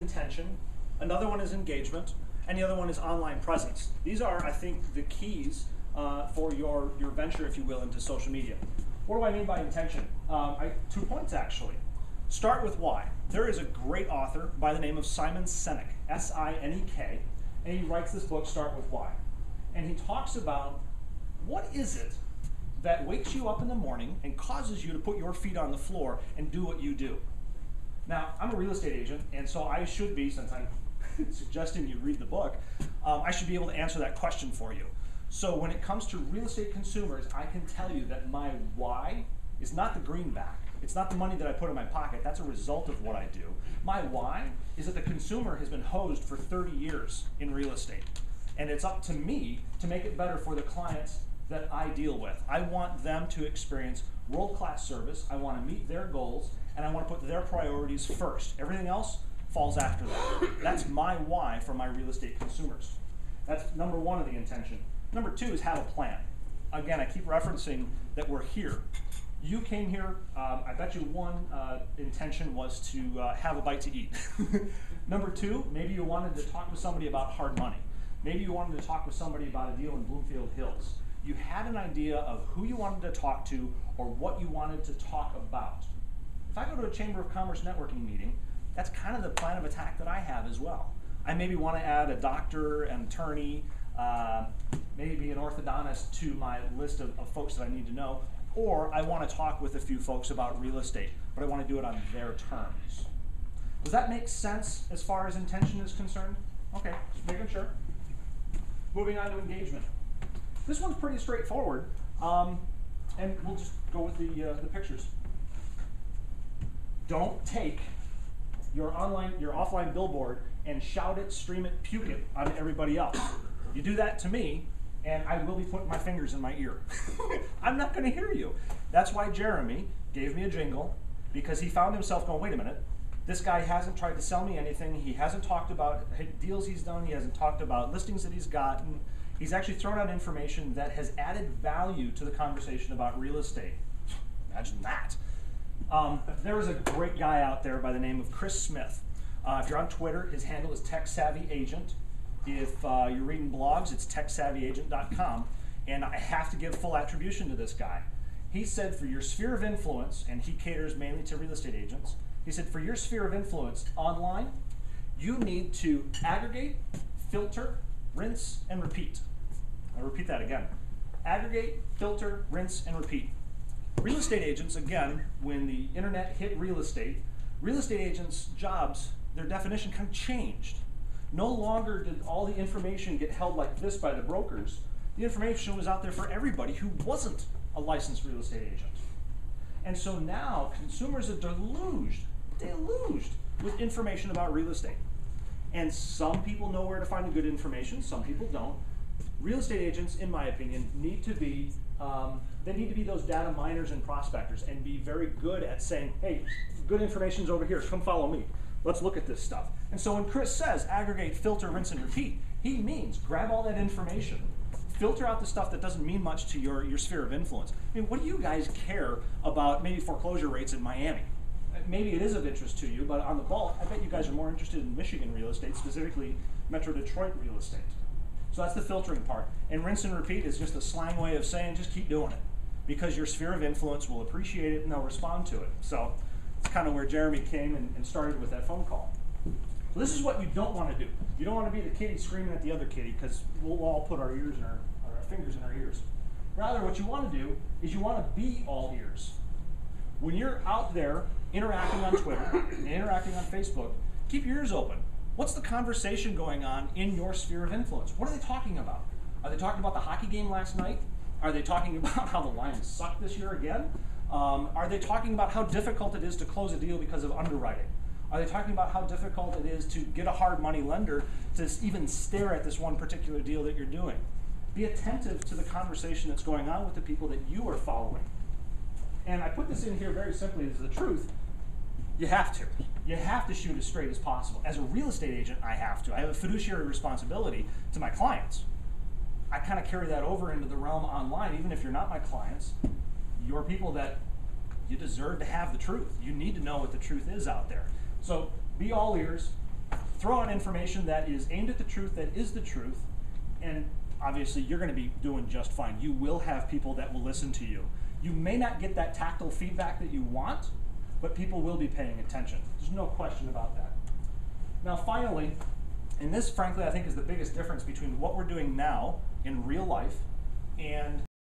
intention, another one is engagement, and the other one is online presence. These are, I think, the keys for your venture, if you will, into social media. What do I mean by intention? 2 points, actually. Start with why. There is a great author by the name of Simon Sinek, S-I-N-E-K, and he writes this book, Start With Why. And he talks about what is it that wakes you up in the morning and causes you to put your feet on the floor and do what you do. Now, I'm a real estate agent, and so I should be, since I'm suggesting you read the book, I should be able to answer that question for you. So when it comes to real estate consumers, I can tell you that my why is not the greenback. It's not the money that I put in my pocket. That's a result of what I do. My why is that the consumer has been hosed for 30 years in real estate. And it's up to me to make it better for the clients that I deal with. I want them to experience world-class service. I want to meet their goals, and I want to put their priorities first. Everything else falls after that. That's my why for my real estate consumers. That's number one of the intention. Number two is have a plan. Again, I keep referencing that we're here. You came here, I bet you one intention was to have a bite to eat. Number two, maybe you wanted to talk with somebody about hard money. Maybe you wanted to talk with somebody about a deal in Bloomfield Hills. You had an idea of who you wanted to talk to or what you wanted to talk about. If I go to a Chamber of Commerce networking meeting, that's kind of the plan of attack that I have as well. I maybe want to add a doctor, an attorney, maybe an orthodontist to my list of folks that I need to know, or I want to talk with a few folks about real estate, but I want to do it on their terms. Does that make sense as far as intention is concerned? Okay, just making sure. Moving on to engagement. This one's pretty straightforward, and we'll just go with the pictures. Don't take your offline billboard and shout it, stream it, puke it on everybody else. You do that to me, and I will be putting my fingers in my ear. I'm not going to hear you. That's why Jeremy gave me a jingle, because he found himself going, wait a minute, this guy hasn't tried to sell me anything. He hasn't talked about deals he's done. He hasn't talked about listings that he's gotten. He's actually thrown out information that has added value to the conversation about real estate. Imagine that. There is a great guy out there by the name of Chris Smith. If you're on Twitter, his handle is TechSavvyAgent. If you're reading blogs, it's TechSavvyAgent.com. And I have to give full attribution to this guy. He said for your sphere of influence, and he caters mainly to real estate agents, he said for your sphere of influence online, you need to aggregate, filter, rinse, and repeat. I'll repeat that again. Aggregate, filter, rinse, and repeat. Real estate agents, again, when the internet hit real estate agents' jobs, their definition kind of changed. No longer did all the information get held like this by the brokers. The information was out there for everybody who wasn't a licensed real estate agent. And so now consumers are deluged with information about real estate. And some people know where to find the good information, some people don't. Real estate agents, in my opinion, need to be those data miners and prospectors and be very good at saying, hey, good information's over here, come follow me. Let's look at this stuff. And so when Chris says aggregate, filter, rinse, and repeat, he means grab all that information, filter out the stuff that doesn't mean much to your sphere of influence. I mean, what do you guys care about maybe foreclosure rates in Miami? Maybe it is of interest to you, but on the bulk, I bet you guys are more interested in Michigan real estate, specifically Metro Detroit real estate. So that's the filtering part. And rinse and repeat is just a slang way of saying just keep doing it, because your sphere of influence will appreciate it and they'll respond to it. So it's kind of where Jeremy came and started with that phone call. So this is what you don't want to do. You don't want to be the kitty screaming at the other kitty, because we'll all put our ears in our fingers in our ears. Rather, what you want to do is you want to be all ears. When you're out there interacting on Twitter and interacting on Facebook, keep your ears open. What's the conversation going on in your sphere of influence? What are they talking about? Are they talking about the hockey game last night? Are they talking about how the Lions suck this year again? Are they talking about how difficult it is to close a deal because of underwriting? Are they talking about how difficult it is to get a hard money lender to even stare at this one particular deal that you're doing? Be attentive to the conversation that's going on with the people that you are following. And I put this in here very simply as the truth. You have to. You have to shoot as straight as possible. As a real estate agent, I have to. I have a fiduciary responsibility to my clients. I kind of carry that over into the realm online. Even if you're not my clients, you're people that you deserve to have the truth. You need to know what the truth is out there. So be all ears. throw on information that is aimed at the truth, that is the truth, and obviously you're going to be doing just fine. You will have people that will listen to you. You may not get that tactile feedback that you want, but people will be paying attention. There's no question about that. Now finally, and this frankly I think is the biggest difference between what we're doing now in real life and